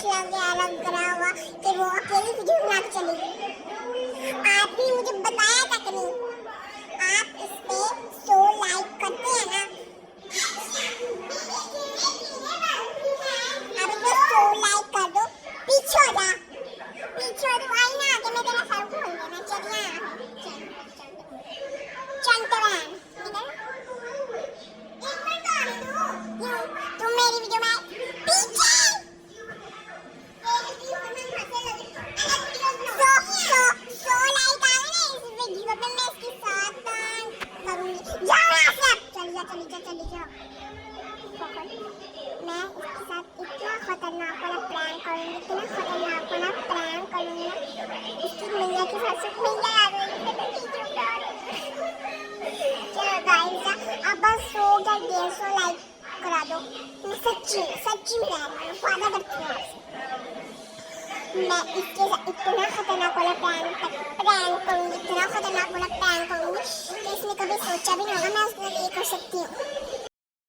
लग रहा होगा कि वो अकेली वीडियो बना के चली गई। आपने मुझे बताया था कि नहीं? आप इस पे 100 लाइक करते हैं ना? अब इस पे 100 लाइक कर दो। पीछे हो जा, पीछे हो जा। आई ना कि मैं तेरा सर खोल देना। चल यहाँ चंटवान तुम मेरी वीडियो में पीछे सो लाइक आए ना इस वीडियो पे, मैं इसके साथ करूंगी। जाओ यहाँ से अब। चली जा। मैं इसके साथ इतना खतरनाक वाला प्रैंक करूंगी, इतना खतरनाक वाला प्रैंक करूंगी ना, इसकी मैया के साथ सिर्फ मैया आ रही है। चलो गाइस अब बस 150 लाइक करा दो। मैं सच्ची में कह रही हूँ, वादा करती हूँ आपसे। मैं इसके साथ इतना खतरनाक वाला प्रैंक करूंगी, इतना खतरनाक वाला प्रैंक करूंगी कि इसने कभी सोचा भी नहीं होगा मैं उसके लिए कर सकती हूँ।